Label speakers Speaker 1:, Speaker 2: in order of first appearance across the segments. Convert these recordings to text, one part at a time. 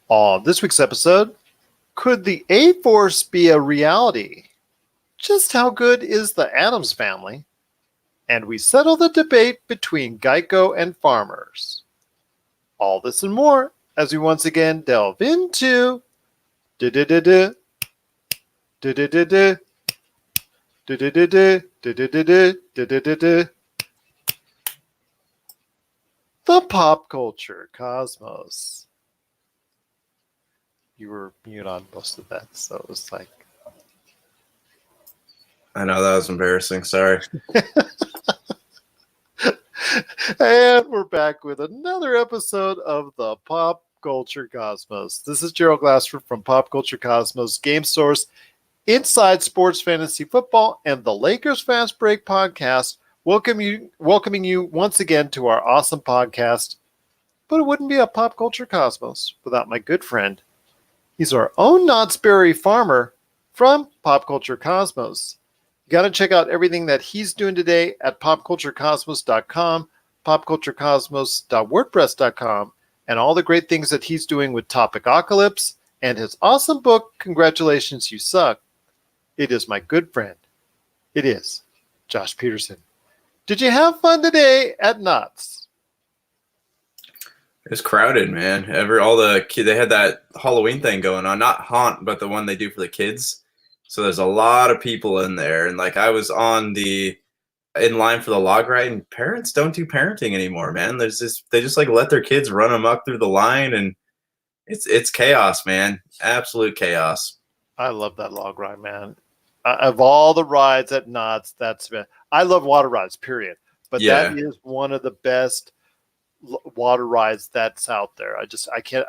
Speaker 1: On this week's episode, could the A-Force be a reality? Just how good is the Addams Family? And we settle the debate between Geico and farmers. All this and more as we once again delve into the pop culture cosmos. You were mute on most of that, so it was like...
Speaker 2: I know, that was embarrassing. Sorry.
Speaker 1: And we're back with another episode of the Pop Culture Cosmos. This is Gerald Glassford from Pop Culture Cosmos, Game Source, Inside Sports Fantasy Football, and the Lakers Fast Break podcast, welcoming you once again to our awesome podcast. But it wouldn't be a Pop Culture Cosmos without my good friend. He's our own Knott's Berry farmer from Pop Culture Cosmos. You got to check out everything that he's doing today at popculturecosmos.com, popculturecosmos.wordpress.com, and all the great things that he's doing with Topicocalypse and his awesome book, Congratulations, You Suck. It is my good friend. It is Josh Peterson. Did you have fun today at Knott's?
Speaker 2: It's crowded, man. All the kids, they had that Halloween thing going on, not Haunt, but the one they do for the kids. So there's a lot of people in there, and like I was in line for the log ride, and parents don't do parenting anymore, man. They just like let their kids run amok through the line, and it's chaos, man. Absolute chaos.
Speaker 1: I love that log ride, man. Of all the rides at Knott's, I love water rides, period. But
Speaker 2: Yeah.
Speaker 1: That is one of the best water rides that's out there. I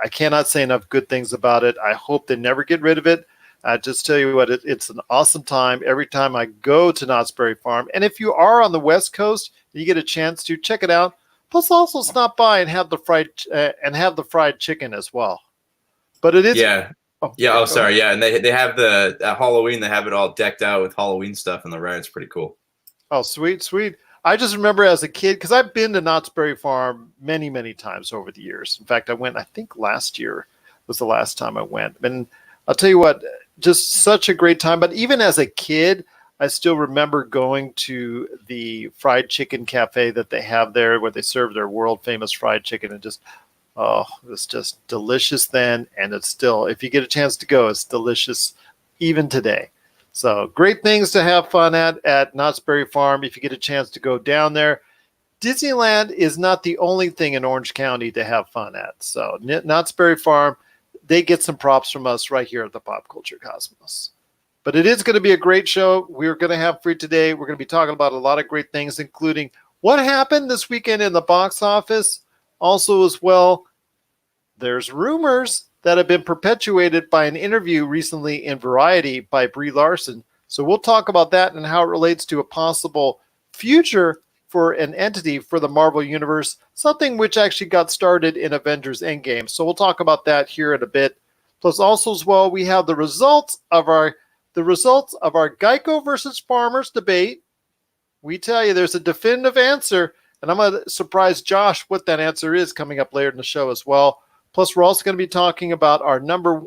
Speaker 1: cannot say enough good things about it. I hope they never get rid of it. I just tell you what, it's an awesome time every time I go to Knott's Berry Farm. And if you are on the West Coast, you get a chance to check it out. Plus, also stop by and have the fried chicken as well. But it is
Speaker 2: Yeah. Oh, sorry. Yeah, and they have the Halloween. They have it all decked out with Halloween stuff in the ride. It's pretty cool.
Speaker 1: Oh, sweet. I just remember as a kid, because I've been to Knott's Berry Farm many, many times over the years. In fact, I went, I think last year was the last time I went. And I'll tell you what, just such a great time. But even as a kid, I still remember going to the fried chicken cafe that they have there where they serve their world famous fried chicken, and just, it was just delicious then. And it's still, if you get a chance to go, it's delicious even today. So great things to have fun at Knott's Berry Farm if you get a chance to go down there. Disneyland is not the only thing in Orange County to have fun at. So Knott's Berry Farm, they get some props from us right here at the Pop Culture Cosmos. But it is going to be a great show. We're going to have for you today. We're going to be talking about a lot of great things, including what happened this weekend in the box office. Also, as well, there's rumors that have been perpetuated by an interview recently in Variety by Brie Larson. So we'll talk about that and how it relates to a possible future for an entity for the Marvel Universe, something which actually got started in Avengers Endgame. So we'll talk about that here in a bit. Plus, also as well, we have the results of our Geico versus Farmers debate. We tell you there's a definitive answer, and I'm going to surprise Josh what that answer is coming up later in the show as well. Plus, we're also going to be talking about our number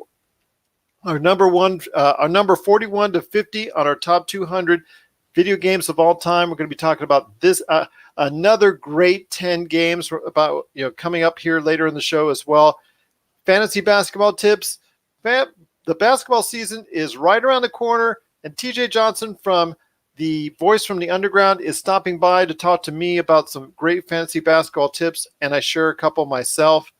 Speaker 1: 41 to 50 on our top 200 video games of all time. We're going to be talking about this another great 10 games about coming up here later in the show as well. Fantasy basketball tips. The basketball season is right around the corner, and TJ Johnson from the Voice from the Underground is stopping by to talk to me about some great fantasy basketball tips, and I share a couple myself.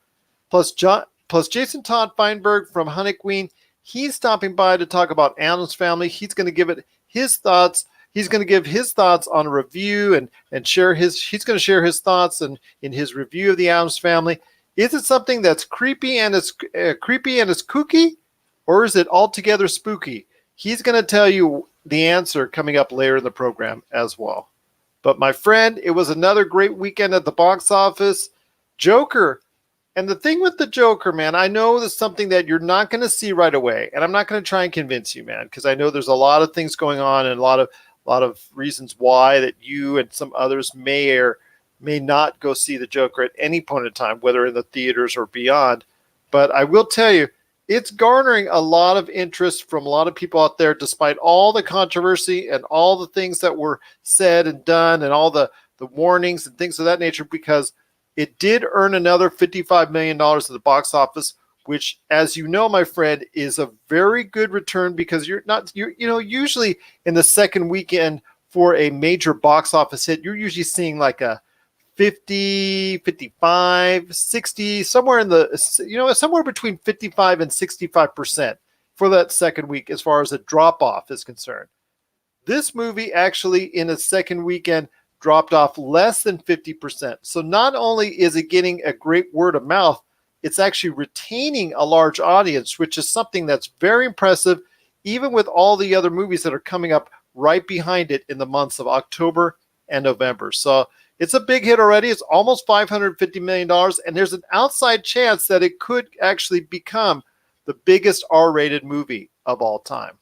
Speaker 1: Plus Jason Todd Feinberg from Honey Queen, he's stopping by to talk about Addams Family. He's going to give it his thoughts. He's going to give his thoughts on a review and he's going to share his thoughts in his review of the Addams Family. Is it something that's creepy and it's kooky, or is it altogether spooky? He's going to tell you the answer coming up later in the program as well. But my friend, it was another great weekend at the box office. Joker. And the thing with the Joker, man, I know there's something that you're not going to see right away, and I'm not going to try and convince you, man, because I know there's a lot of things going on and a lot of reasons why that you and some others may or may not go see the Joker at any point in time, whether in the theaters or beyond. But I will tell you, it's garnering a lot of interest from a lot of people out there, despite all the controversy and all the things that were said and done and all the warnings and things of that nature, because it did earn another $55 million at the box office, which, as you know, my friend, is a very good return, because you're usually in the second weekend for a major box office hit, you're usually seeing like a 50, 55, 60, somewhere in the, somewhere between 55 and 65% for that second week as far as a drop off is concerned. This movie actually in its second weekend dropped off less than 50%. So not only is it getting a great word of mouth, it's actually retaining a large audience, which is something that's very impressive, even with all the other movies that are coming up right behind it in the months of October and November. So it's a big hit already. It's almost $550 million, and there's an outside chance that it could actually become the biggest R-rated movie of all time.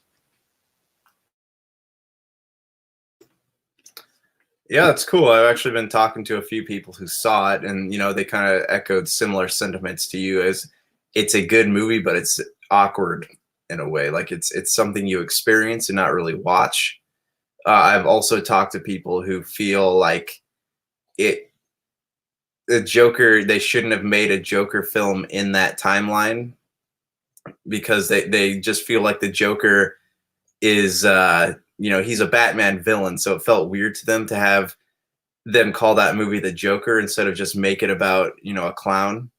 Speaker 2: Yeah, that's cool. I've actually been talking to a few people who saw it, and they kind of echoed similar sentiments to you. As it's a good movie, but it's awkward in a way. Like it's something you experience and not really watch. I've also talked to people who feel like the Joker, they shouldn't have made a Joker film in that timeline, because they just feel like the Joker is he's a Batman villain, so it felt weird to them to have them call that movie the Joker instead of just make it about a clown.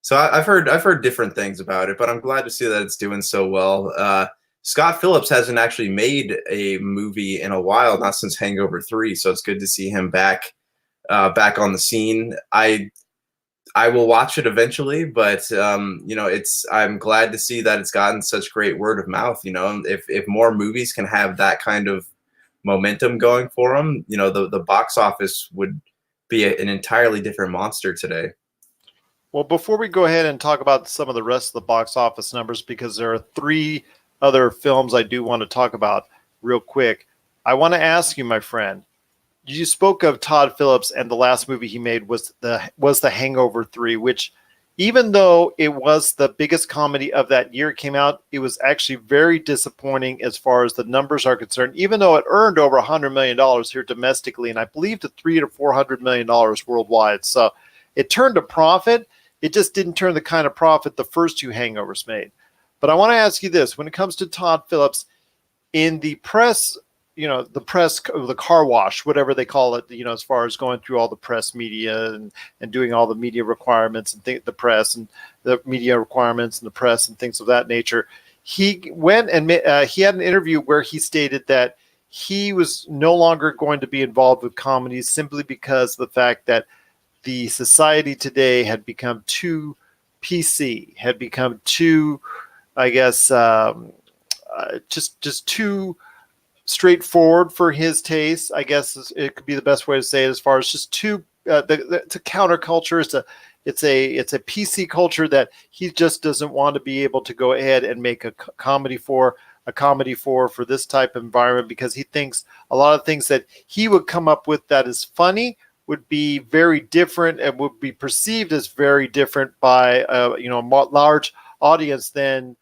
Speaker 2: So I've heard different things about it, but I'm glad to see that it's doing so well. Scott Phillips hasn't actually made a movie in a while, not since Hangover 3, so it's good to see him back on the scene. I will watch it eventually, but I'm glad to see that it's gotten such great word of mouth. If more movies can have that kind of momentum going for them, the box office would be an entirely different monster today.
Speaker 1: Well, before we go ahead and talk about some of the rest of the box office numbers, because there are 3 other films I do want to talk about real quick, I want to ask you, my friend, you spoke of Todd Phillips, and the last movie he made was the Hangover 3, which, even though it was the biggest comedy of that year it came out, it was actually very disappointing as far as the numbers are concerned, even though it earned over $100 million here domestically, and I believe to $300 to $400 million worldwide. So it turned a profit. It just didn't turn the kind of profit the first 2 Hangovers made. But I want to ask you this. When it comes to Todd Phillips, in the press, the car wash, whatever they call it, as far as going through all the press media and doing all the media requirements and the press and the media requirements and the press and things of that nature, he went and he had an interview where he stated that he was no longer going to be involved with comedies simply because of the fact that the society today had become too PC, had become too, I guess, just too straightforward for his taste, I guess it could be the best way to say it, as far as just too it's a counterculture. It's a PC culture that he just doesn't want to be able to go ahead and make a comedy for this type of environment, because he thinks a lot of things that he would come up with that is funny would be very different and would be perceived as very different by a large audience than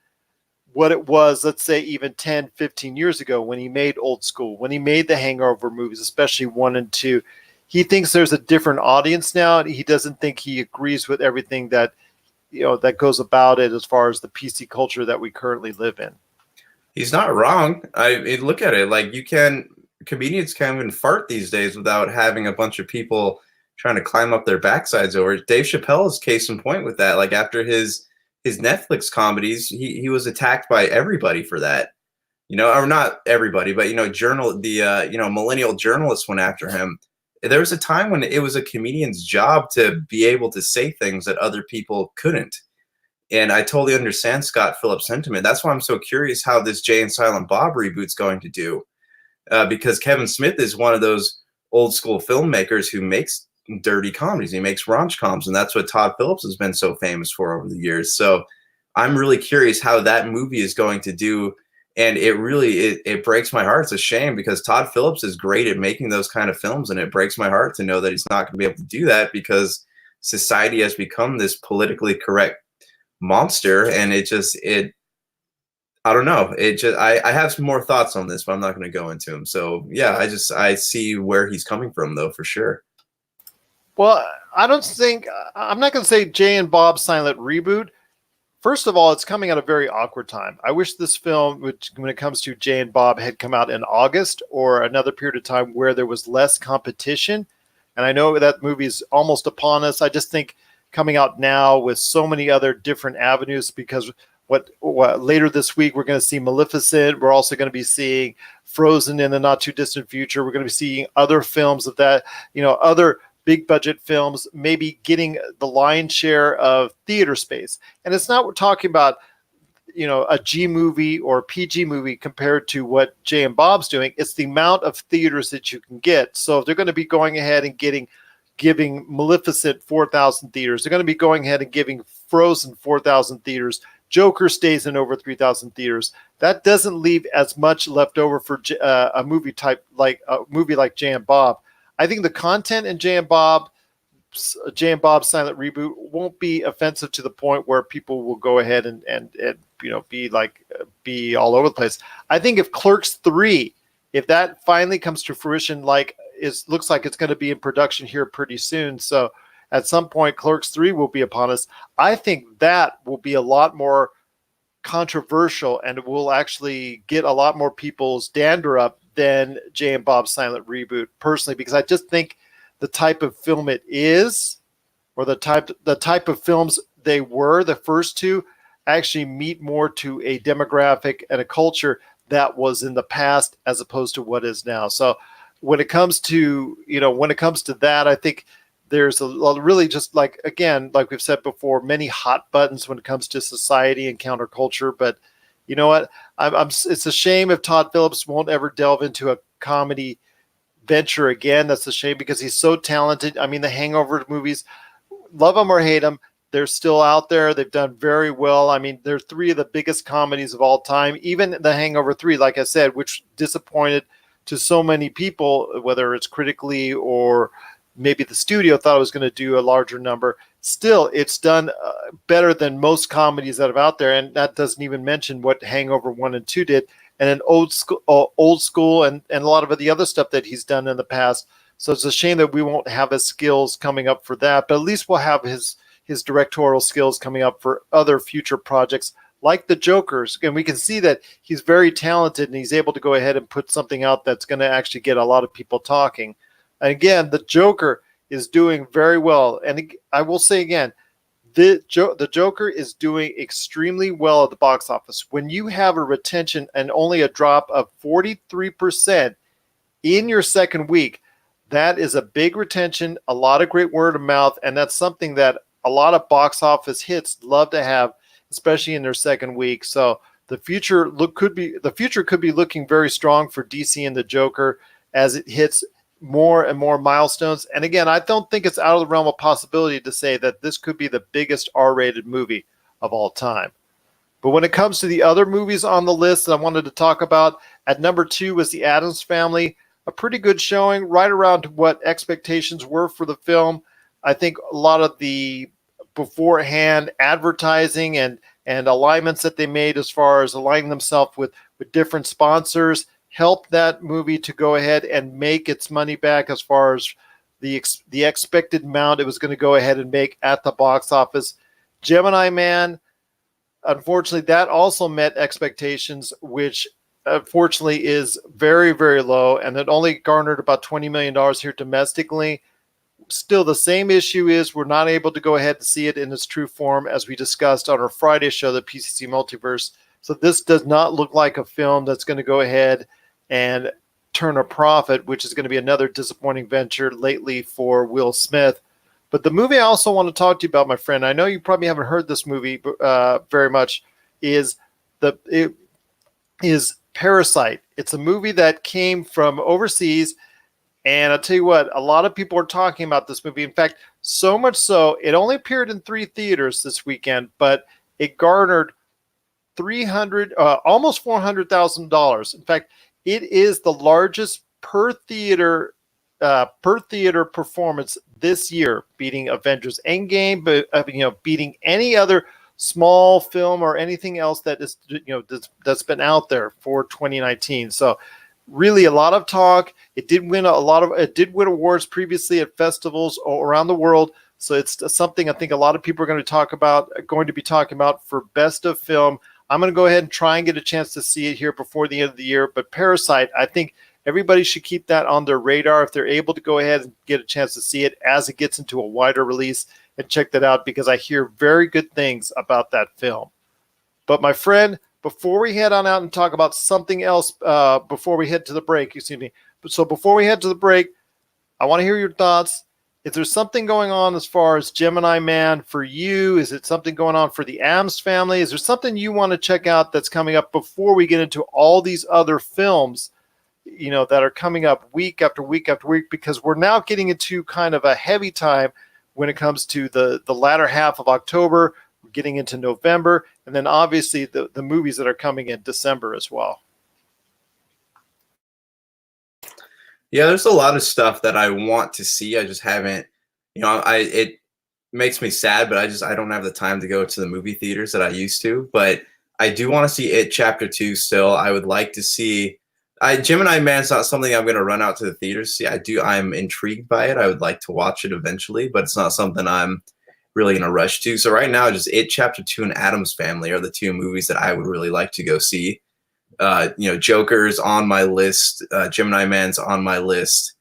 Speaker 1: what it was, let's say, even 10, 15 years ago when he made Old School, when he made the Hangover movies, especially 1 and 2. He thinks there's a different audience now, and he doesn't think he agrees with everything that that goes about it as far as the PC culture that we currently live in.
Speaker 2: He's not wrong. I look at it like comedians can't even fart these days without having a bunch of people trying to climb up their backsides over it. Dave Chappelle is case in point with that. Like after his Netflix comedies, he was attacked by everybody for that, or not everybody, but millennial journalists went after him. There was a time when it was a comedian's job to be able to say things that other people couldn't. And I totally understand Scott Phillips' sentiment. That's why I'm so curious how this Jay and Silent Bob reboot's going to do, because Kevin Smith is one of those old school filmmakers who makes dirty comedies. He makes rom-coms, and that's what Todd Phillips has been so famous for over the years. So I'm really curious how that movie is going to do, and it breaks my heart. It's a shame, because Todd Phillips is great at making those kind of films, and it breaks my heart to know that he's not going to be able to do that, because society has become this politically correct monster, and it I don't know. It just I have some more thoughts on this, but I'm not going to go into them. So yeah, I see where he's coming from though for sure.
Speaker 1: Well, I don't think I'm not going to say Jay and Bob's Silent Reboot. First of all, it's coming at a very awkward time. I wish this film, which when it comes to Jay and Bob, had come out in August or another period of time where there was less competition. And I know that movie is almost upon us. I just think coming out now with so many other different avenues, because what later this week we're going to see Maleficent. We're also going to be seeing Frozen in the not too distant future. We're going to be seeing other films of that, other big budget films maybe getting the lion's share of theater space. And it's not we're talking about a G movie or a PG movie compared to what Jay and Bob's doing. It's the amount of theaters that you can get. So if they're going to be going ahead and giving Maleficent 4,000 theaters, they're going to be going ahead and giving Frozen 4,000 theaters. Joker stays in over 3,000 theaters. That doesn't leave as much left over for a movie like Jay and Bob. I think the content in Jay and Bob's Silent Reboot won't be offensive to the point where people will go ahead and be all over the place. I think if Clerks 3, if that finally comes to fruition, looks like it's going to be in production here pretty soon. So at some point, Clerks 3 will be upon us. I think that will be a lot more controversial and it will actually get a lot more people's dander up than Jay and Bob's Silent Reboot, personally, because I just think the type of film it is, or the type of films they were, the first two, actually meet more to a demographic and a culture that was in the past as opposed to what is now. So when it comes to that, I think there's a really just like we've said before, many hot buttons when it comes to society and counterculture. But you know what? It's a shame if Todd Phillips won't ever delve into a comedy venture again. That's a shame because he's so talented. I mean, the Hangover movies, love them or hate them, they're still out there. They've done very well. I mean, they're three of the biggest comedies of all time. Even the Hangover 3, like I said, which disappointed to so many people, whether it's critically or maybe the studio thought it was going to do a larger number. Still, it's done better than most comedies that are out there, and that doesn't even mention what Hangover 1 and 2 did, and then old school, and a lot of the other stuff that he's done in the past. So it's a shame that we won't have his skills coming up for that, but at least we'll have his directorial skills coming up for other future projects like the Joker's. And we can see that he's very talented and he's able to go ahead and put something out that's going to actually get a lot of people talking. And again, the Joker is doing very well. And I will say again, the Joker is doing extremely well at the box office. When you have a retention and only a drop of 43% in your second week, that is a big retention, a lot of great word of mouth, and that's something that a lot of box office hits love to have, especially in their second week. So the future could be looking very strong for DC and the Joker as it hits more and more milestones. And again, I don't think it's out of the realm of possibility to say that this could be the biggest R-rated movie of all time. But when it comes to the other movies on the list that I wanted to talk about, at number 2 was The Addams Family. A pretty good showing, right around what expectations were for the film. I think a lot of the beforehand advertising and alignments that they made as far as aligning themselves with different sponsors helped that movie to go ahead and make its money back as far as the expected amount it was going to go ahead and make at the box office. Gemini Man, unfortunately, that also met expectations, which unfortunately is very, very low, and it only garnered about $20 million here domestically. Still, the same issue is we're not able to go ahead and see it in its true form, as we discussed on our Friday show, the PCC Multiverse. So this does not look like a film that's going to go ahead and turn a profit, which is going to be another disappointing venture lately for Will Smith. But the movie I also want to talk to you about, my friend, I know you probably haven't heard this movie very much, is Parasite. It's a movie that came from overseas, and I'll tell you what, a lot of people are talking about this movie. In fact, so much so, it only appeared in 3 theaters this weekend, but it garnered almost $400,000. In fact, it is the largest per theater performance this year, beating Avengers Endgame, but beating any other small film or anything else that is, that's been out there for 2019. So really a lot of talk. It did win awards previously at festivals around the world. So it's something I think a lot of people are going to be talking about for best of film. I'm going to go ahead and try and get a chance to see it here before the end of the year. But Parasite, I think everybody should keep that on their radar if they're able to go ahead and get a chance to see it as it gets into a wider release, and check that out, because I hear very good things about that film. But my friend, before we head on out and talk about something else, before we head to the break, before we head to the break, I want to hear your thoughts. Is there something going on as far as Gemini Man for you? Is it something going on for the Addams family? Is there something you want to check out that's coming up before we get into all these other films, that are coming up week after week after week? Because we're now getting into kind of a heavy time when it comes to the latter half of October. We're getting into November, and then obviously the movies that are coming in December as well.
Speaker 2: Yeah, there's a lot of stuff that I want to see. I just haven't, it makes me sad, but I don't have the time to go to the movie theaters that I used to. But I do want to see It Chapter 2 still. I would like to see Gemini Man's not something I'm going to run out to the theaters to see. I'm intrigued by it. I would like to watch it eventually, but it's not something I'm really in a rush to. So right now, just It Chapter 2 and Addams Family are the two movies that I would really like to go see. Joker's on my list. Gemini Man's on my list.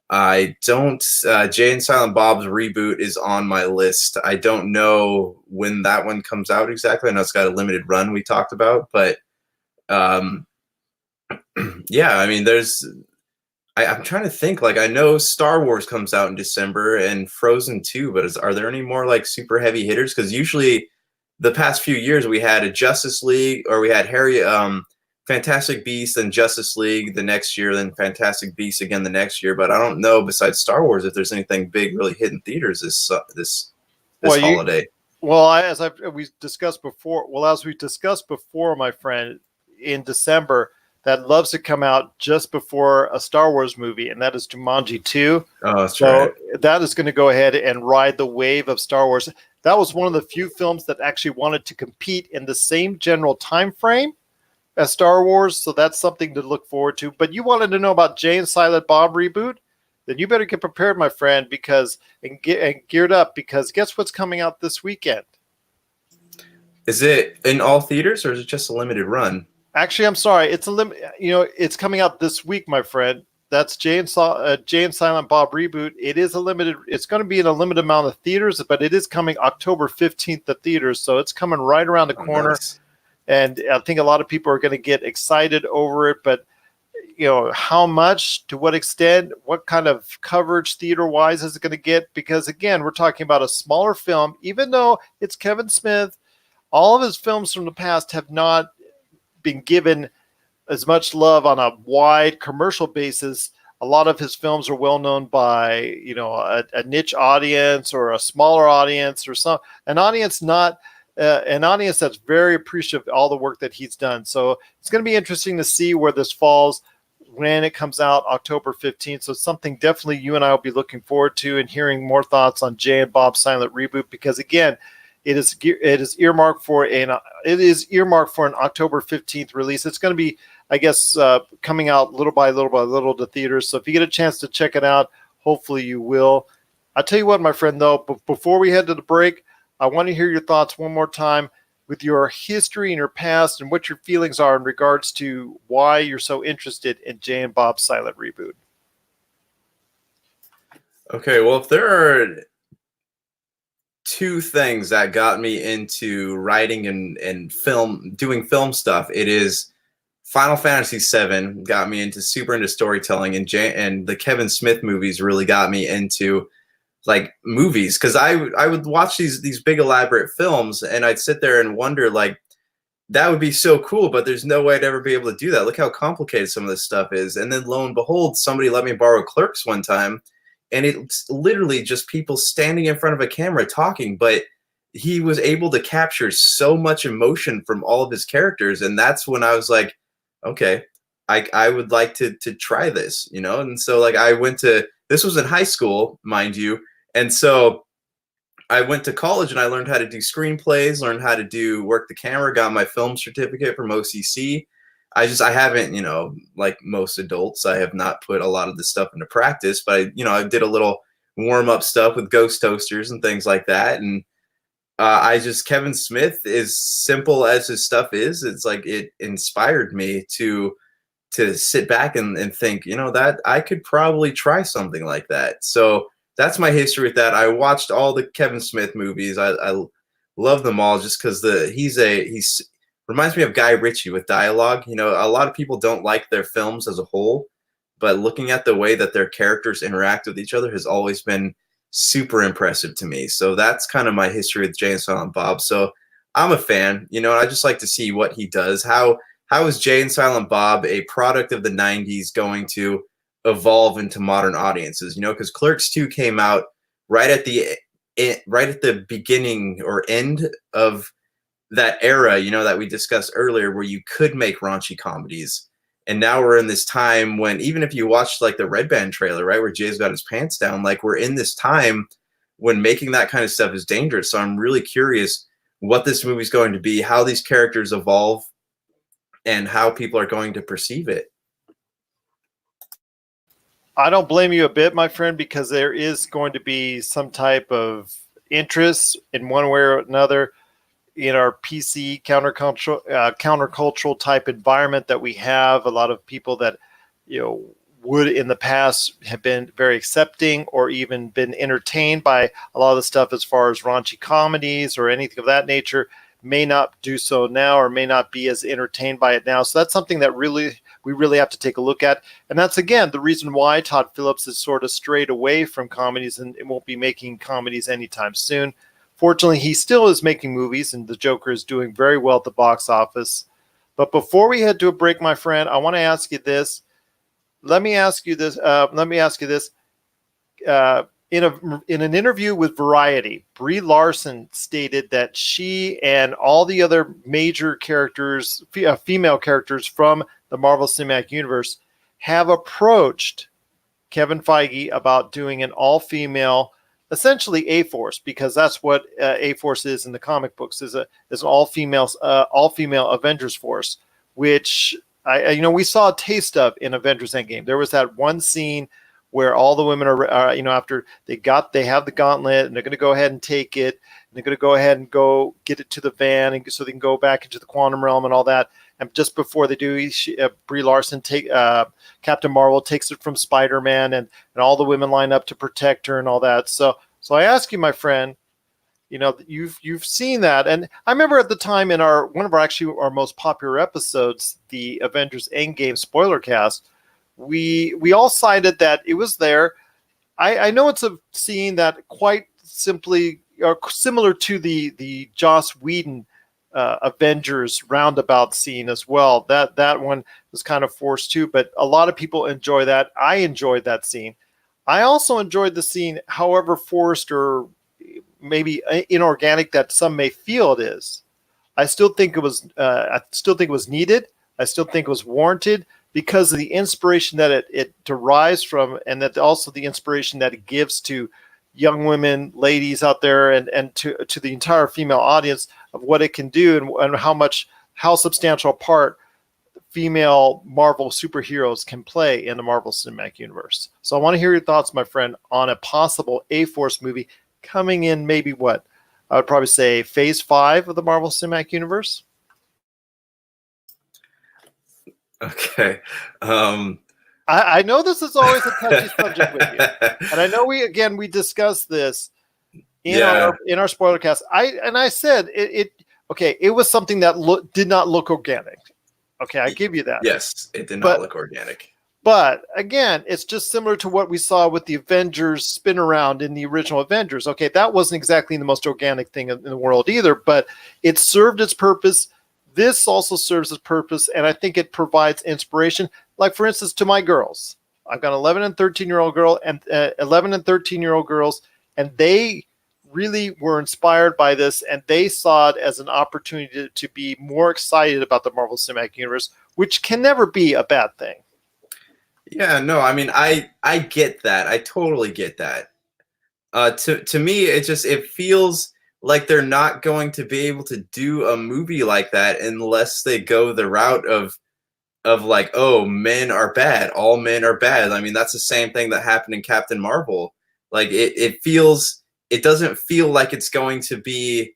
Speaker 2: I don't. Jay and Silent Bob's reboot is on my list. I don't know when that one comes out exactly. I know it's got a limited run we talked about, but yeah. I mean, I'm trying to think. Like, I know Star Wars comes out in December and Frozen 2, but are there any more like super heavy hitters? Because usually, the past few years we had a Justice League, or we had Fantastic Beasts and Justice League the next year, then Fantastic Beasts again the next year. But I don't know, besides Star Wars, if there's anything big really hitting theaters this holiday.
Speaker 1: As we discussed before, my friend, in December, that loves to come out just before a Star Wars movie, and that is Jumanji 2.
Speaker 2: Oh, that's right.
Speaker 1: That is going to go ahead and ride the wave of Star Wars. That was one of the few films that actually wanted to compete in the same general time frame as Star Wars, so that's something to look forward to. But you wanted to know about Jay and Silent Bob reboot? Then you better get prepared, my friend, and geared up, because guess what's coming out this weekend?
Speaker 2: Is it in all theaters, or is it just a limited run?
Speaker 1: Actually, I'm sorry. It's it's coming out this week, my friend. That's Jay and Silent Bob reboot. It's going to be in a limited amount of theaters, but it is coming October 15th to theaters, so it's coming right around the corner.
Speaker 2: Nice.
Speaker 1: And I think a lot of people are going to get excited over it, but how much, to what extent, what kind of coverage theater-wise is it going to get? Because again, we're talking about a smaller film. Even though it's Kevin Smith, all of his films from the past have not been given as much love on a wide commercial basis. A lot of his films are well known by a niche audience, or a smaller audience, or an audience that's very appreciative of all the work that he's done. So it's going to be interesting to see where this falls when it comes out October 15th. So it's something definitely you and I will be looking forward to, and hearing more thoughts on Jay and Bob's Silent reboot, because again, it is earmarked for an October 15th release. It's going to be, I guess, coming out little by little to theaters. So if you get a chance to check it out, hopefully you will. I'll tell you what, my friend, though, before we head to the break, I want to hear your thoughts one more time with your history and your past, and what your feelings are in regards to why you're so interested in Jay and Bob's Silent reboot.
Speaker 2: Okay, well, if there are two things that got me into writing and doing film stuff, it is Final Fantasy VII got me super into storytelling, and the Kevin Smith movies really got me into like movies, because I would watch these big elaborate films, and I'd sit there and wonder, like, that would be so cool, but there's no way I'd ever be able to do that. Look how complicated some of this stuff is. And then lo and behold, somebody let me borrow Clerks one time, and it's literally just people standing in front of a camera talking, but he was able to capture so much emotion from all of his characters. And that's when I was like, okay, I would like to try this, And so, like, this was in high school, mind you. And so I went to college and I learned how to do screenplays, learned how to do work the camera, got my film certificate from OCC. I haven't, like most adults, I have not put a lot of this stuff into practice, but I did a little warm up stuff with ghost toasters and things like that. And Kevin Smith, as simple as his stuff is, it's like it inspired me to sit back and think, that I could probably try something like that. So that's my history with that. I watched all the Kevin Smith movies. I love them all just because he's reminds me of Guy Ritchie with dialogue. A lot of people don't like their films as a whole, but looking at the way that their characters interact with each other has always been super impressive to me. So that's kind of my history with Jay and Silent Bob. So I'm a fan, and I just like to see what he does. How is Jay and Silent Bob, a product of the 90s, going to evolve into modern audiences? Because Clerks 2 came out right at the beginning or end of that era, that we discussed earlier, where you could make raunchy comedies. And now we're in this time when, even if you watch like the Red Band trailer, right, where Jay's got his pants down, like we're in this time when making that kind of stuff is dangerous. So I'm really curious what this movie's going to be, how these characters evolve, and how people are going to perceive it.
Speaker 1: I don't blame you a bit, my friend, because there is going to be some type of interest in one way or another in our PC countercultural type environment that we have. A lot of people that would in the past have been very accepting or even been entertained by a lot of the stuff as far as raunchy comedies or anything of that nature may not do so now, or may not be as entertained by it now. So that's something that we really have to take a look at. And that's, again, the reason why Todd Phillips has sort of strayed away from comedies and won't be making comedies anytime soon. Fortunately, he still is making movies, and The Joker is doing very well at the box office. But before we head to a break, my friend, I want to ask you this. Let me ask you this. In an interview with Variety, Brie Larson stated that she and all the other major characters, female characters from the Marvel Cinematic Universe, have approached Kevin Feige about doing an all-female, essentially A-Force, because that's what A-Force is in the comic books, is an all-female Avengers force, which we saw a taste of in Avengers Endgame. There was that one scene where all the women are, after they have the gauntlet, and they're going to go ahead and take it, and they're going to go ahead and go get it to the van, and so they can go back into the quantum realm and all that. And just before they do, Brie Larson Captain Marvel takes it from Spider-Man, and all the women line up to protect her and all that. So I ask you, my friend, you've seen that, and I remember at the time in one of our most popular episodes, the Avengers Endgame spoiler cast, we all cited that it was there. I know it's a scene that quite simply are similar to the Joss Whedon Avengers roundabout scene as well. That one was kind of forced too, but a lot of people enjoy that. I enjoyed that scene. I also enjoyed the scene, however forced or maybe inorganic that some may feel it is. I still think it was needed. I still think it was warranted, because of the inspiration that it derives from, and that also the inspiration that it gives to young women, ladies out there, and to the entire female audience of what it can do, and how substantial a part female Marvel superheroes can play in the Marvel Cinematic Universe. So I want to hear your thoughts, my friend, on a possible A-Force movie coming in, maybe what I would probably say Phase 5 of the Marvel Cinematic Universe.
Speaker 2: Okay.
Speaker 1: I know this is always a touchy subject with you, and I know we discussed this in our spoiler cast. I said it was something that did not look organic. Okay, I give you that.
Speaker 2: Yes, it did not look organic.
Speaker 1: But again, it's just similar to what we saw with the Avengers spin around in the original Avengers. Okay, that wasn't exactly the most organic thing in the world either, but it served its purpose. This also serves its purpose, and I think it provides inspiration. Like, for instance, to my girls. I've got 11 and 13-year-old girl and 11 and 13-year-old girls, and they really were inspired by this, and they saw it as an opportunity to be more excited about the Marvel Cinematic Universe, which can never be a bad thing.
Speaker 2: Yeah, no, I mean, I get that. I totally get that. To me, it feels like they're not going to be able to do a movie like that unless they go the route of like, oh, men are bad, all men are bad. I mean, that's the same thing that happened in Captain Marvel. Like it doesn't feel like it's going to be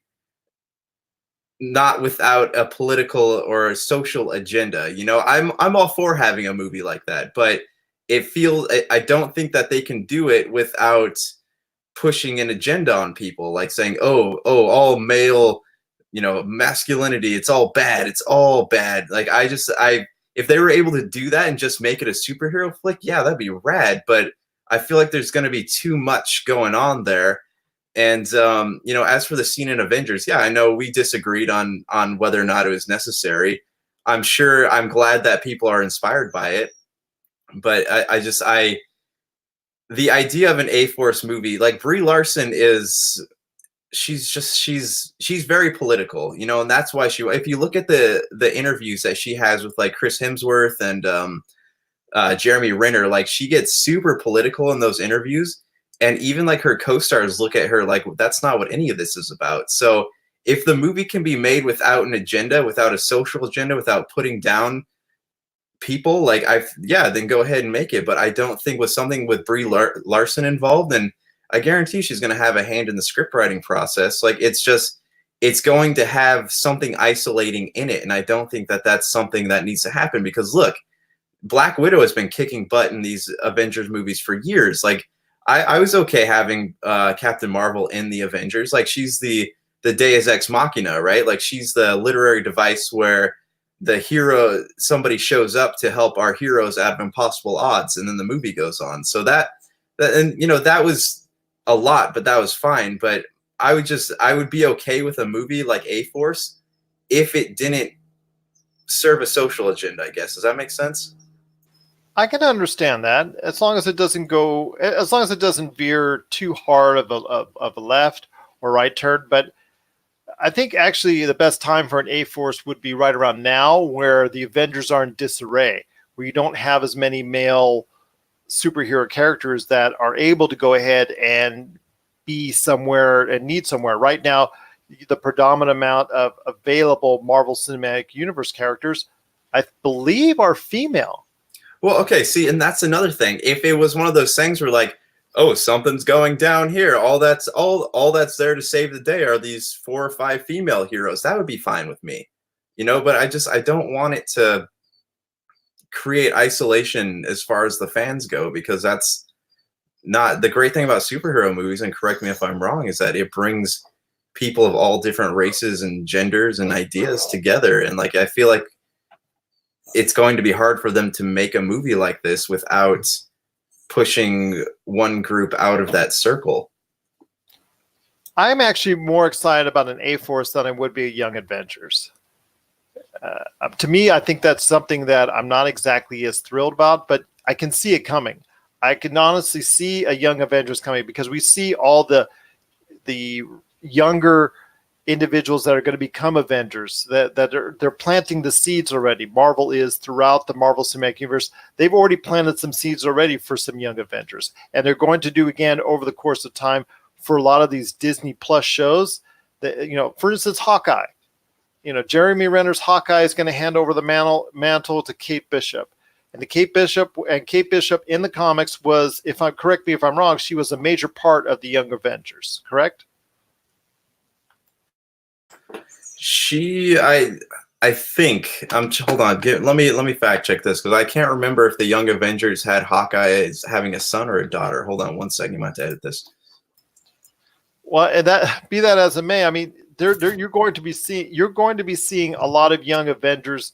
Speaker 2: not without a political or a social agenda. You know, I'm all for having a movie like that, but it feels I don't think that they can do it without pushing an agenda on people, like saying, oh, all male, you know, masculinity, it's all bad, it's all bad. Like I if they were able to do that and just make it a superhero flick, yeah, that'd be rad. But I feel like there's going to be too much going on there. And you know, as for the scene in Avengers, yeah, I know we disagreed on whether or not it was necessary. I'm glad that people are inspired by it, but I the idea of an A-Force movie, like Brie Larson is, she's very political, you know, and that's why if you look at the interviews that she has with like Chris Hemsworth and Jeremy Renner, like she gets super political in those interviews, and even like her co-stars look at her like that's not what any of this is about. So if the movie can be made without an agenda, without a social agenda, without putting down people, like yeah, then go ahead and make it. But I don't think with something with Brie Larson involved, and I guarantee she's going to have a hand in the script writing process. Like it's going to have something isolating in it, and I don't think that that's something that needs to happen, because look, Black Widow has been kicking butt in these Avengers movies for years. Like I was okay having Captain Marvel in the Avengers. Like she's the Deus Ex Machina, right? Like she's the literary device where the hero, somebody shows up to help our heroes out of impossible odds, and then the movie goes on. So that and you know, that was a lot, but that was fine. But I would be okay with a movie like A-Force if it didn't serve a social agenda, I guess. Does that make sense?
Speaker 1: I can understand that as long as it doesn't go, as long as it doesn't veer too hard of a left or right turn. But I think actually the best time for an A-Force would be right around now, where the Avengers are in disarray, where you don't have as many male superhero characters that are able to go ahead and be somewhere and need somewhere. Right now, the predominant amount of available Marvel Cinematic Universe characters, I believe, are female.
Speaker 2: Well, okay, see, and that's another thing. If it was one of those things where like, oh, something's going down here, all that's there to save the day are these 4 or 5 female heroes, that would be fine with me. You know, but I don't want it to create isolation as far as the fans go, because that's not the great thing about superhero movies, and correct me if I'm wrong, is that it brings people of all different races and genders and ideas together. And like I feel like it's going to be hard for them to make a movie like this without pushing one group out of that circle.
Speaker 1: I'm actually more excited about an A-Force than I would be a Young Avengers. To me, I think that's something that I'm not exactly as thrilled about, but I can see it coming. I can honestly see a Young Avengers coming, because we see all the younger individuals that are going to become Avengers, they're planting the seeds already. Marvel is throughout the Marvel Cinematic Universe. They've already planted some seeds already for some Young Avengers, and they're going to do again over the course of time for a lot of these Disney Plus shows. That, you know, for instance, Hawkeye. You know, Jeremy Renner's Hawkeye is going to hand over the mantle to Kate Bishop. And Kate Bishop in the comics was, correct me if I'm wrong, she was a major part of the Young Avengers, correct?
Speaker 2: I think hold on, let me fact check this, because I can't remember if the Young Avengers had Hawkeye as having a son or a daughter. Hold on one second, you might have to edit this.
Speaker 1: Well, and that, be that as it may, I mean, you're going to be seeing a lot of Young Avengers.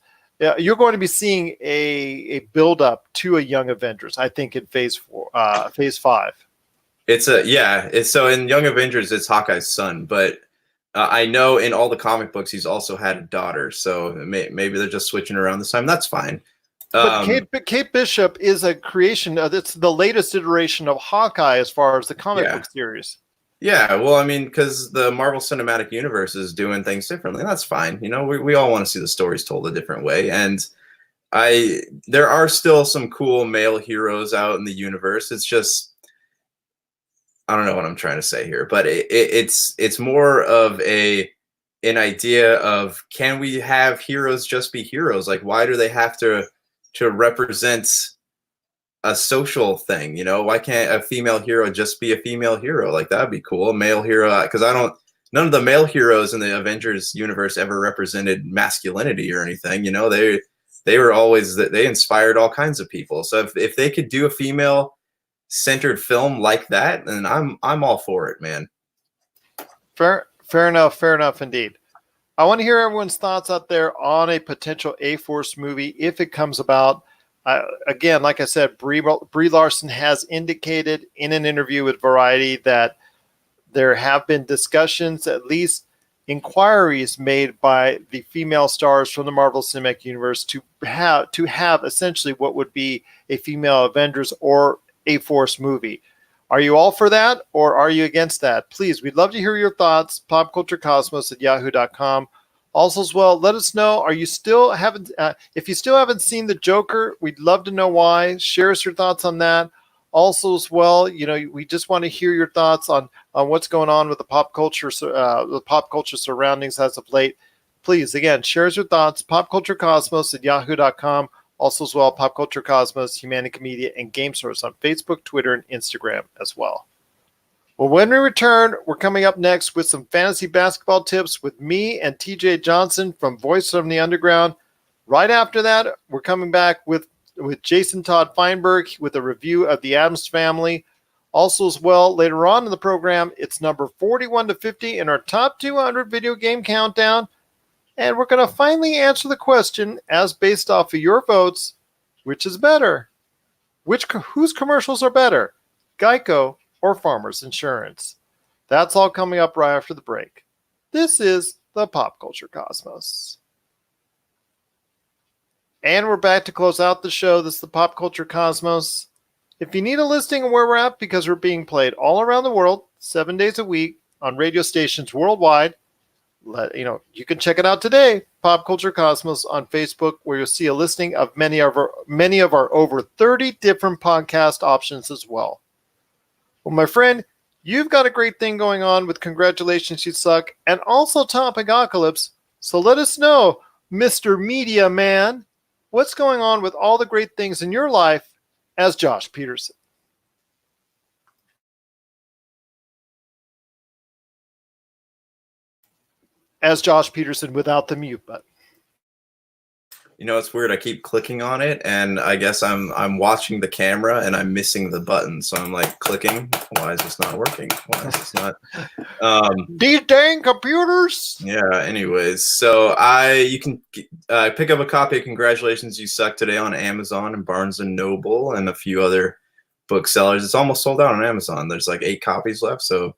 Speaker 1: You're going to be seeing a build up to a Young Avengers, I think, in phase 5.
Speaker 2: It's so in Young Avengers it's Hawkeye's son, but I know in all the comic books he's also had a daughter, so maybe they're just switching around this time. That's fine.
Speaker 1: But Kate Bishop is a creation. It's the latest iteration of Hawkeye as far as the comic book series.
Speaker 2: Yeah, well, I mean, because the Marvel Cinematic Universe is doing things differently. That's fine. You know, we all want to see the stories told a different way. And there are still some cool male heroes out in the universe. It's just, I don't know what I'm trying to say here, but it's more of an idea of, can we have heroes just be heroes? Like, why do they have to represent a social thing? You know, why can't a female hero just be a female hero? Like, that'd be cool. A male hero, because none of the male heroes in the Avengers universe ever represented masculinity or anything. You know, they were always that they inspired all kinds of people. So if they could do a female centered film like that, then I'm all for it, man.
Speaker 1: Fair enough indeed. I want to hear everyone's thoughts out there on a potential A-Force movie if it comes about. Again, like I said, Brie Larson has indicated in an interview with Variety that there have been discussions, at least inquiries made by the female stars from the Marvel Cinematic Universe to have essentially what would be a female Avengers or A-Force movie. Are you all for that, or are you against that? Please, we'd love to hear your thoughts. popculturecosmos@yahoo.com. Also, as well, let us know. If you still haven't seen The Joker, we'd love to know why. Share us your thoughts on that. Also, as well, we just want to hear your thoughts on what's going on with the pop culture surroundings as of late. Please, again, share us your thoughts. popculturecosmos@yahoo.com. Also, as well, Pop Culture Cosmos, Humanica Media, and Game Source on Facebook, Twitter, and Instagram as well. Well, when we return, we're coming up next with some fantasy basketball tips with me and TJ Johnson from Voice from the Underground. Right after that, we're coming back with Jason Todd Feinberg with a review of The Addams Family. Also, as well, later on in the program, it's number 41 to 50 in our top 200 video game countdown. And we're going to finally answer the question, as based off of your votes, which is better? Whose commercials are better, Geico or Farmers Insurance? That's all coming up right after the break. This is the Pop Culture Cosmos. And we're back to close out the show. This is the Pop Culture Cosmos. If you need a listing of where we're at, because we're being played all around the world, 7 days a week on radio stations worldwide, you can check it out today, Pop Culture Cosmos on Facebook, where you'll see a listing of many of our over 30 different podcast options as well. Well, my friend, you've got a great thing going on with Congratulations You Suck and also Topicocalypse. So let us know, Mr. Media Man, what's going on with all the great things in your life as Josh Peterson. As Josh Peterson without the mute button.
Speaker 2: You know, it's weird. I keep clicking on it, and I guess I'm watching the camera, and I'm missing the button. So I'm like clicking. Why is this not working? Why is this not?
Speaker 1: These dang computers.
Speaker 2: Yeah. Anyways, so you can pick up a copy of Congratulations You Suck today on Amazon and Barnes and Noble and a few other booksellers. It's almost sold out on Amazon. There's like 8 copies left, so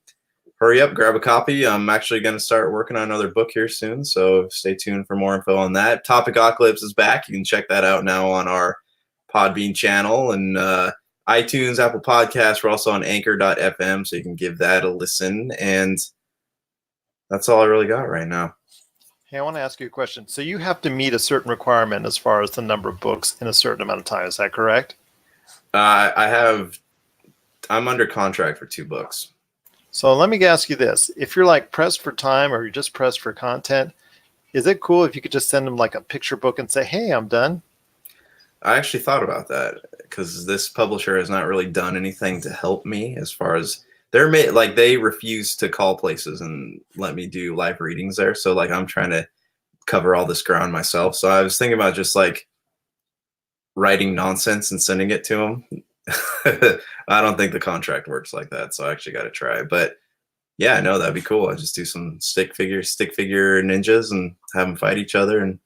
Speaker 2: hurry up, grab a copy. I'm actually going to start working on another book here soon, so stay tuned for more info on that. Topicocalypse is back. You can check that out now on our Podbean channel and iTunes, Apple Podcasts. We're also on Anchor.fm, so you can give that a listen. And that's all I really got right now.
Speaker 1: Hey, I want to ask you a question. So you have to meet a certain requirement as far as the number of books in a certain amount of time. Is that correct?
Speaker 2: I'm under contract for 2 books.
Speaker 1: So let me ask you this. If you're like pressed for time or you're just pressed for content, is it cool if you could just send them like a picture book and say, hey, I'm done?
Speaker 2: I actually thought about that because this publisher has not really done anything to help me as far as they refuse to call places and let me do live readings there. So like I'm trying to cover all this ground myself. So I was thinking about just like writing nonsense and sending it to them. I don't think the contract works like that, so I actually got to try it. But yeah, no, that'd be cool. I just do some stick figure ninjas and have them fight each other and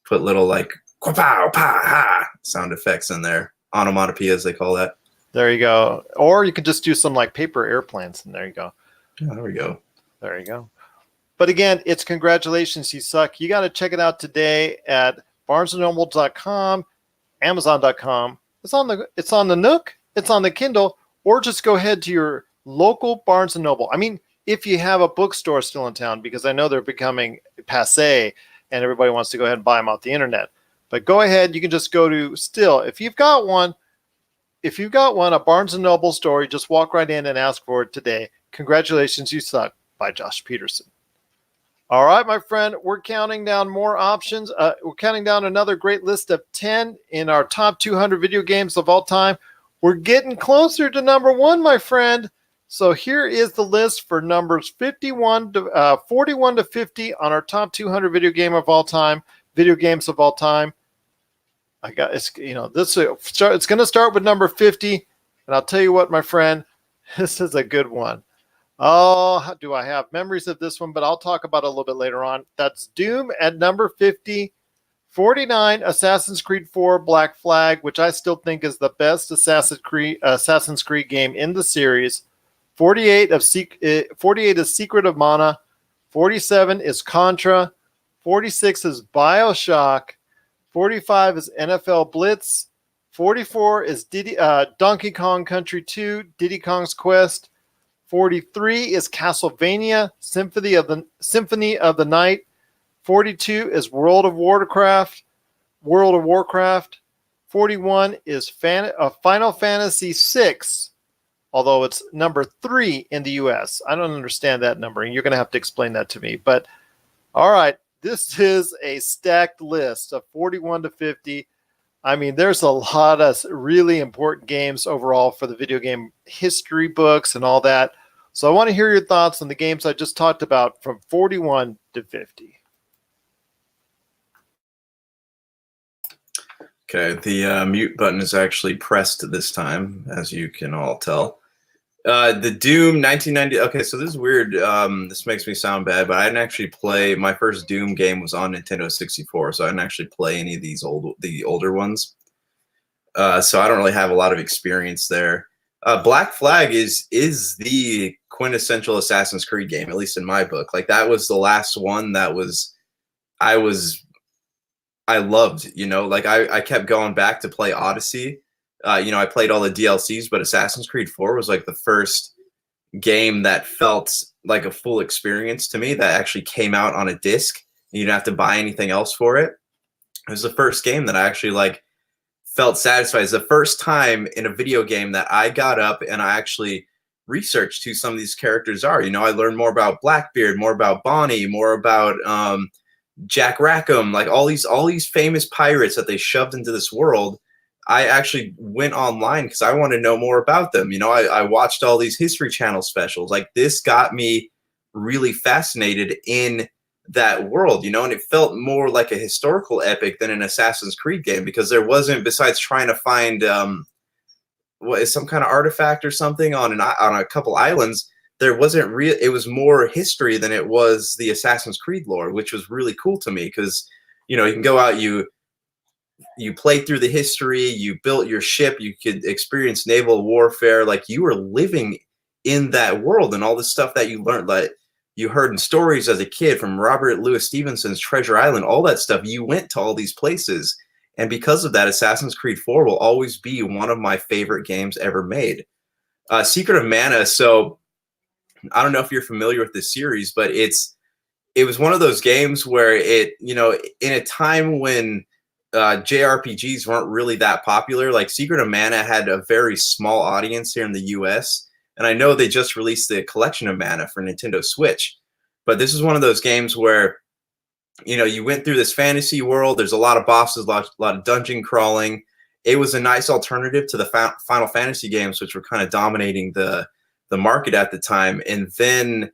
Speaker 2: put little like pow pa ha sound effects in there, onomatopoeias they call that.
Speaker 1: There you go. Or you could just do some like paper airplanes, and there you go.
Speaker 2: Yeah, there we go.
Speaker 1: There you go. But again, it's Congratulations You Suck. You got to check it out today at BarnesandNoble.com, Amazon.com. It's on the Nook, it's on the Kindle, or just go ahead to your local Barnes & Noble. I mean, if you have a bookstore still in town, because I know they're becoming passé and everybody wants to go ahead and buy them off the internet. But go ahead, you can just go to still. If you've got one, if you got one, a Barnes & Noble story, just walk right in and ask for it today. Congratulations, You Suck by Josh Peterson. All right, my friend, we're counting down more options. We're counting down another great list of 10 in our top 200 video games of all time. We're getting closer to number 1, my friend. So here is the list for numbers 41 to 50 on our top 200 video games of all time. I got it's it's going to start with number 50, and I'll tell you what, my friend, this is a good one. Oh, do I have memories of this one? But I'll talk about it a little bit later on. That's Doom at number 50. 49, Assassin's Creed 4 Black Flag, which I still think is the best Assassin's Creed game in the series. 48 is Secret of Mana. 47 is Contra. 46 is BioShock. 45 is NFL Blitz. 44 is Donkey Kong Country 2, Diddy Kong's Quest. 43 is Castlevania, Symphony of the Night. 42 is World of Warcraft. 41 is Final Fantasy VI, although it's number 3 in the US. I don't understand that numbering. You're going to have to explain that to me. But all right, this is a stacked list of 41 to 50. I mean, there's a lot of really important games overall for the video game history books and all that. So I want to hear your thoughts on the games I just talked about from 41 to 50.
Speaker 2: Okay, the mute button is actually pressed this time, as you can all tell. The Doom 1990. Okay, so this is weird. This makes me sound bad, but I didn't actually play. My first Doom game was on Nintendo 64, so I didn't actually play any of the older ones. So I don't really have a lot of experience there. Black Flag is the quintessential Assassin's Creed game, at least in my book. Like, that was the last one that I loved. Like I kept going back to play Odyssey. I played all the DLCs, but Assassin's Creed 4 was like the first game that felt like a full experience to me, that actually came out on a disc. You didn't have to buy anything else for it. It was the first game that I actually felt satisfied. It's the first time in a video game that I got up and I actually researched who some of these characters are. I learned more about Blackbeard, more about Bonnie, more about Jack Rackham, like all these famous pirates that they shoved into this world. I actually went online because I wanted to know more about them. I watched all these History Channel specials. Like, this got me really fascinated in that world, and it felt more like a historical epic than an Assassin's Creed game, because there wasn't, besides trying to find some kind of artifact or something on a couple islands, there wasn't real. It was more history than it was the Assassin's Creed lore, which was really cool to me, because you can go out, you played through the history, you built your ship, you could experience naval warfare, like you were living in that world, and all the stuff that you learned, like you heard in stories as a kid from Robert Louis Stevenson's Treasure Island, all that stuff. You went to all these places, and because of that, Assassin's Creed 4 will always be one of my favorite games ever made. Secret of Mana. So I don't know if you're familiar with this series, but it was one of those games where in a time when JRPGs weren't really that popular, like Secret of Mana had a very small audience here in the US. And I know they just released the Collection of Mana for Nintendo Switch, but this is one of those games where, you went through this fantasy world. There's a lot of bosses, a lot of dungeon crawling. It was a nice alternative to the Final Fantasy games, which were kind of dominating the market at the time. And then,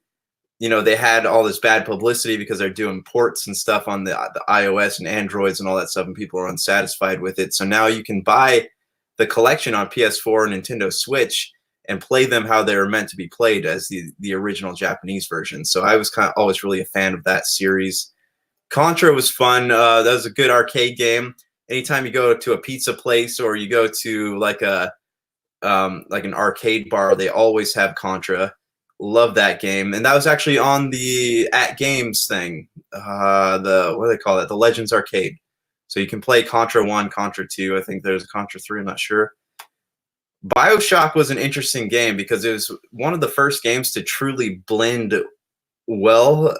Speaker 2: they had all this bad publicity because they're doing ports and stuff on the iOS and Androids and all that stuff, and people are unsatisfied with it. So now you can buy the collection on PS4 and Nintendo Switch and play them how they were meant to be played, as the original Japanese version. So I was kind of always really a fan of that series. Contra was fun. That was a good arcade game. Anytime you go to a pizza place or you go to like an arcade bar, they always have Contra. Love that game. And that was actually on the At Games thing. What do they call that? The Legends Arcade. So you can play Contra 1, Contra 2. I think there's a Contra 3. I'm not sure. BioShock was an interesting game because it was one of the first games to truly blend well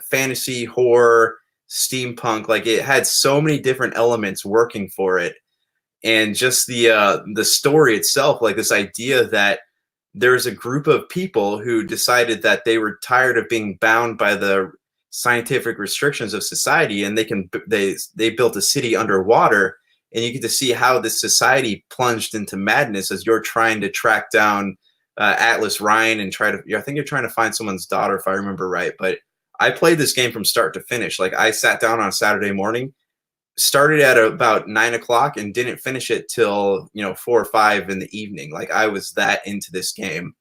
Speaker 2: fantasy, horror, steampunk. Like, it had so many different elements working for it and just the story itself, like this idea that there's a group of people who decided that they were tired of being bound by the scientific restrictions of society, and they built a city underwater, and you get to see how this society plunged into madness as you're trying to track down Atlas Ryan and I think you're trying to find someone's daughter, if I remember right. But I played this game from start to finish. Like, I sat down on a Saturday morning, started at about 9 o'clock, and didn't finish it till 4 or 5 in the evening. Like, I was that into this game.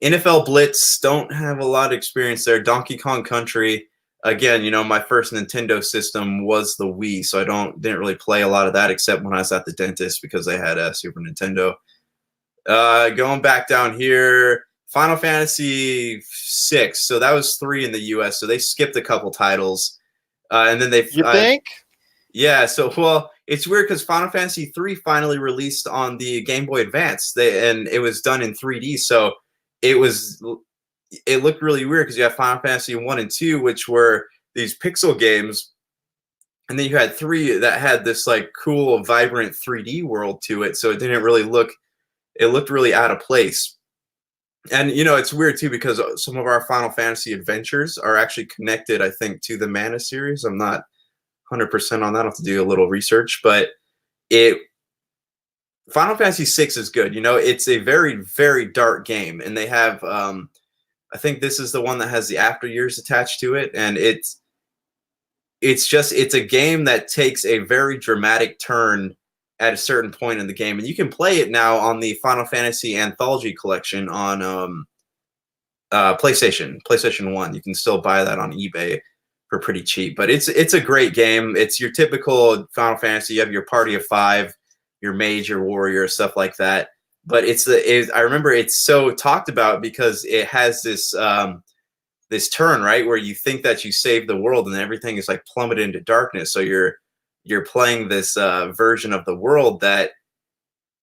Speaker 2: NFL Blitz, don't have a lot of experience there. Donkey Kong Country, again, my first Nintendo system was the Wii, so I didn't really play a lot of that except when I was at the dentist because they had a Super Nintendo. Going back down here, Final Fantasy VI. So that was 3 in the US. So they skipped a couple titles, and then
Speaker 1: You think?
Speaker 2: Yeah. So well, it's weird because Final Fantasy 3 finally released on the Game Boy Advance. And it was done in 3D. So it looked really weird because you have Final Fantasy 1 and 2, which were these pixel games, and then you had 3 that had this like cool, vibrant 3D world to it. So it didn't really look. It looked really out of place. And, it's weird, too, because some of our Final Fantasy adventures are actually connected, I think, to the Mana series. I'm not 100% on that. I'll have to do a little research. But Final Fantasy VI is good. It's a very, very dark game. And they have, I think this is the one that has the After Years attached to it. And it's a game that takes a very dramatic turn at a certain point in the game, and you can play it now on the Final Fantasy Anthology Collection on PlayStation 1. You can still buy that on eBay for pretty cheap, but it's a great game. It's your typical Final Fantasy. You have your party of 5, your mage, your warrior, stuff like that. But I remember it's so talked about because it has this this turn, right, where you think that you saved the world and everything is like plummeted into darkness. So you're playing this version of the world that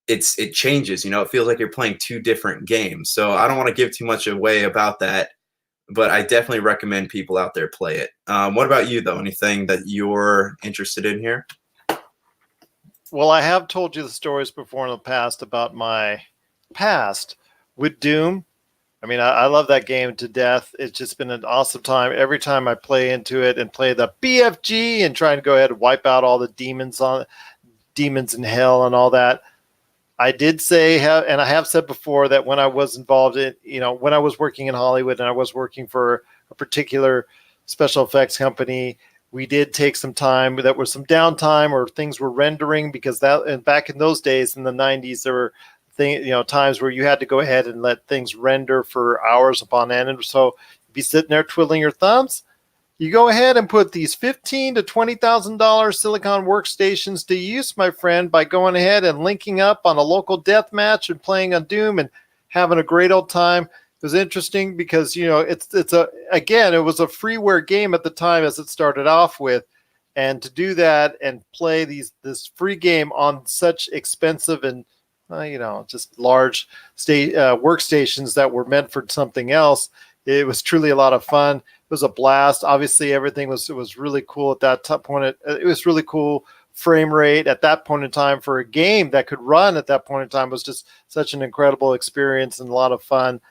Speaker 2: it changes. It feels like you're playing 2 different games. So I don't want to give too much away about that, but I definitely recommend people out there play it. What about you, though? Anything that you're interested in here?
Speaker 1: Well, I have told you the stories before in the past about my past with Doom. I mean, I love that game to death. It's just been an awesome time. Every time I play into it and play the BFG and try and go ahead and wipe out all the demons in hell and all that. I did say, and I have said before, that when I was involved in, when I was working in Hollywood and I was working for a particular special effects company, we did take some time. There was some downtime or things were rendering because and back in those days in the 90s, there were times where you had to go ahead and let things render for hours upon end. And so you'd be sitting there twiddling your thumbs. You go ahead and put these $15,000 to $20,000 Silicon workstations to use, my friend, by going ahead and linking up on a local death match and playing on Doom and having a great old time. It was interesting because, it was a freeware game at the time as it started off with. And to do that and play this free game on such expensive and just large workstations that were meant for something else. It was truly a lot of fun. It was a blast. Obviously, everything was really cool at that point. It was really cool frame rate at that point in time for a game that could run at that point in time. Was just such an incredible experience and a lot of fun.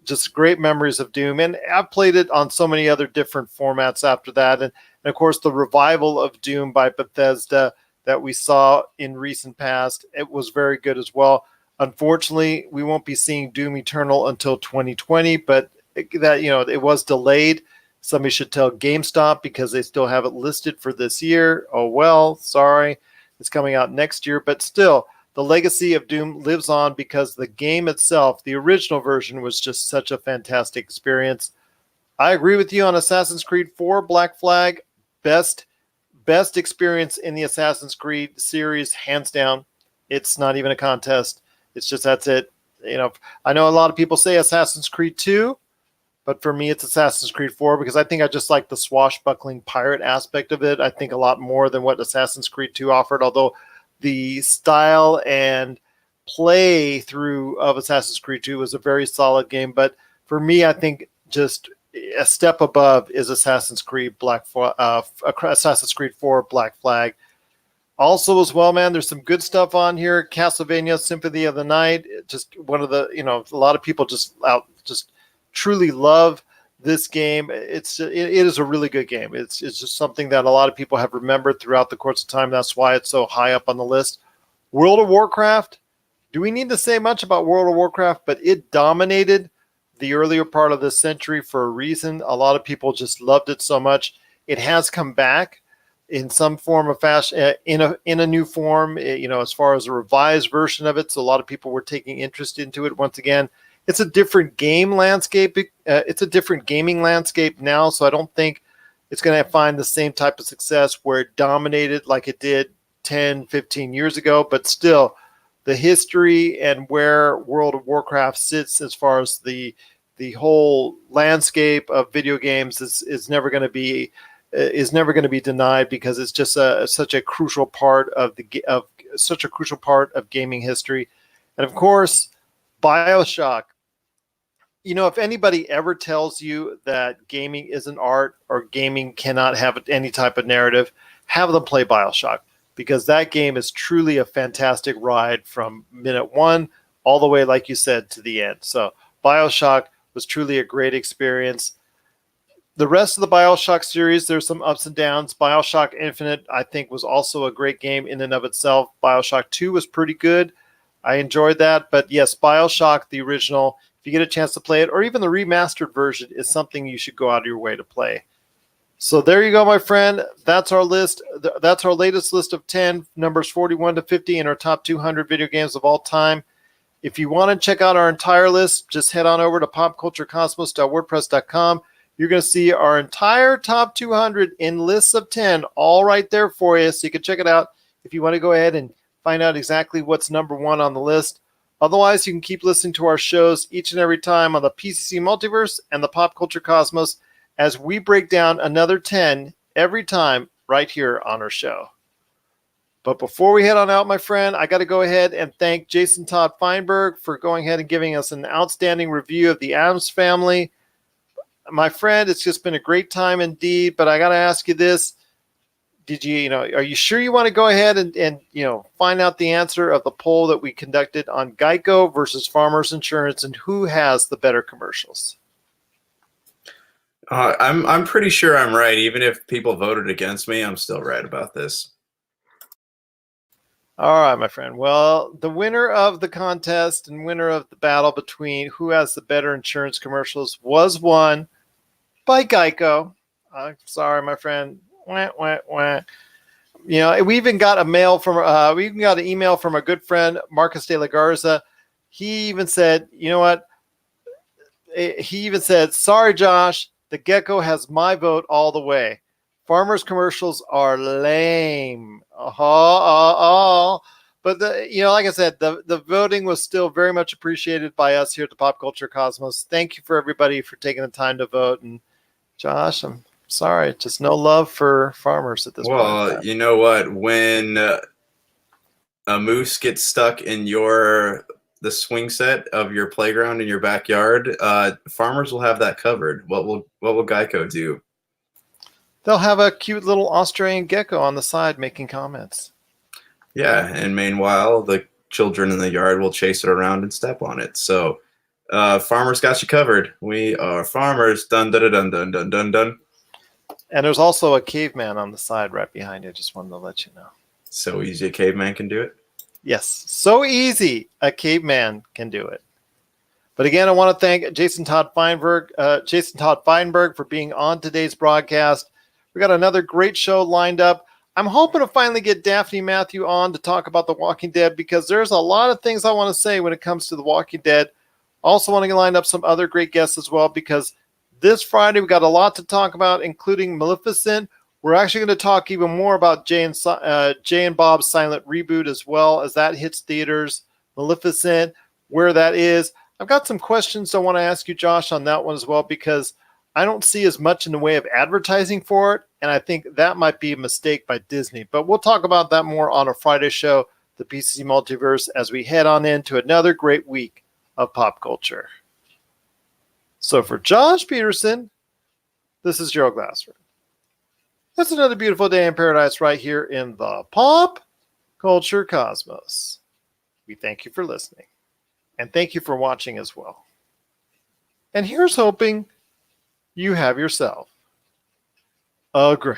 Speaker 1: Just great memories of Doom. And I've played it on so many other different formats after that. And of course, the revival of Doom by Bethesda that we saw in recent past, it was very good as well. Unfortunately, we won't be seeing Doom Eternal until 2020, but it was delayed. Somebody should tell GameStop because they still have it listed for this year. Oh, well, sorry. It's coming out next year, but still, the legacy of Doom lives on because the game itself, the original version, was just such a fantastic experience. I agree with you on Assassin's Creed 4, Black Flag, best experience in the Assassin's Creed series, hands down. It's not even a contest. It's just, that's it. I know a lot of people say Assassin's Creed 2, but for me, it's Assassin's Creed 4 because I think I just like the swashbuckling pirate aspect of it. I think a lot more than what Assassin's Creed 2 offered, although the style and play through of Assassin's Creed 2 was a very solid game. But for me, I think just a step above is Assassin's Creed 4 Black Flag. Also, as well, man, there's some good stuff on here. Castlevania Symphony of the Night, just one of the, a lot of people just truly love this game. It is a really good game. It's just something that a lot of people have remembered throughout the course of time. That's why it's so high up on the list. World of Warcraft. Do we need to say much about World of Warcraft? But it dominated the earlier part of this century for a reason. A lot of people just loved it so much. It has come back in some form of fashion, in a new form, as far as a revised version of it. So a lot of people were taking interest into it once again. It's a different game landscape. It's a different gaming landscape now. So I don't think it's going to find the same type of success where it dominated like it did 10, 15 years ago. But still, the history and where World of Warcraft sits as far as the whole landscape of video games is never going to be denied, because it's just such a crucial part of gaming history. And of course, BioShock. If anybody ever tells you that gaming isn't art or gaming cannot have any type of narrative, have them play BioShock, because that game is truly a fantastic ride from minute one all the way, like you said, to the end. So BioShock was truly a great experience. The rest of the BioShock series, there's some ups and downs. BioShock Infinite, I think, was also a great game in and of itself. BioShock 2 was pretty good. I enjoyed that. But yes, BioShock, the original, if you get a chance to play it, or even the remastered version, is something you should go out of your way to play. So there you go, my friend. That's our list. That's our latest list of 10, numbers 41 to 50 in our top 200 video games of all time. If you want to check out our entire list, just head on over to popculturecosmos.wordpress.com. You're going to see our entire top 200 in lists of 10 all right there for you, so you can check it out if you want to go ahead and find out exactly what's number one on the list. Otherwise, you can keep listening to our shows each and every time on the PCC Multiverse and the Pop Culture Cosmos as we break down another 10 every time right here on our show. But before we head on out, my friend, I got to go ahead and thank Jason Todd Feinberg for going ahead and giving us an outstanding review of the Addams Family. My friend, it's just been a great time indeed, but I got to ask you this. Are you sure you want to go ahead and find out the answer of the poll that we conducted on Geico versus Farmers Insurance, and who has the better commercials?
Speaker 2: I'm pretty sure I'm right. Even if people voted against me, I'm still right about this.
Speaker 1: All right, my friend. Well, the winner of the contest and winner of the battle between who has the better insurance commercials was won by Geico. Sorry, my friend. Wah, wah, wah. We even got an email from our good friend Marcus de la Garza. He even said, you know what? He even said, "Sorry, Josh, the Gecko has my vote all the way. Farmers commercials are lame." But like I said, the voting was still very much appreciated by us here at the Pop Culture Cosmos. Thank you for everybody for taking the time to vote. And Josh, I'm sorry, just no love for farmers at this point.
Speaker 2: Well, you know what? When a moose gets stuck in the swing set of your playground in your backyard, farmers will have that covered. What will Geico do?
Speaker 1: They'll have a cute little Australian gecko on the side making comments.
Speaker 2: Yeah, and meanwhile, the children in the yard will chase it around and step on it. So, farmers got you covered. We are farmers. Dun dun dun dun dun dun dun.
Speaker 1: And there's also a caveman on the side right behind you. Just wanted to let you know.
Speaker 2: So easy a caveman can do it?
Speaker 1: Yes, so easy a caveman can do it. But again, I want to thank Jason Todd Feinberg for being on today's broadcast. We got another great show lined up. I'm hoping to finally get Daphne Matthew on to talk about The Walking Dead, because there's a lot of things I want to say when it comes to The Walking Dead. Also want to line up some other great guests as well, because this Friday we got a lot to talk about, including Maleficent. We're actually going to talk even more about Jay and Bob's Silent Reboot, as well as that hits theaters. Maleficent, where that is. I've got some questions I want to ask you, Josh, on that one as well, because I don't see as much in the way of advertising for it, and I think that might be a mistake by Disney. But we'll talk about that more on a Friday show, the PCC Multiverse, as we head on into another great week of pop culture. So for Josh Peterson, this is Gerald Glassford. It's another beautiful day in paradise right here in the Pop Culture Cosmos. We thank you for listening. And thank you for watching as well. And here's hoping you have yourself a great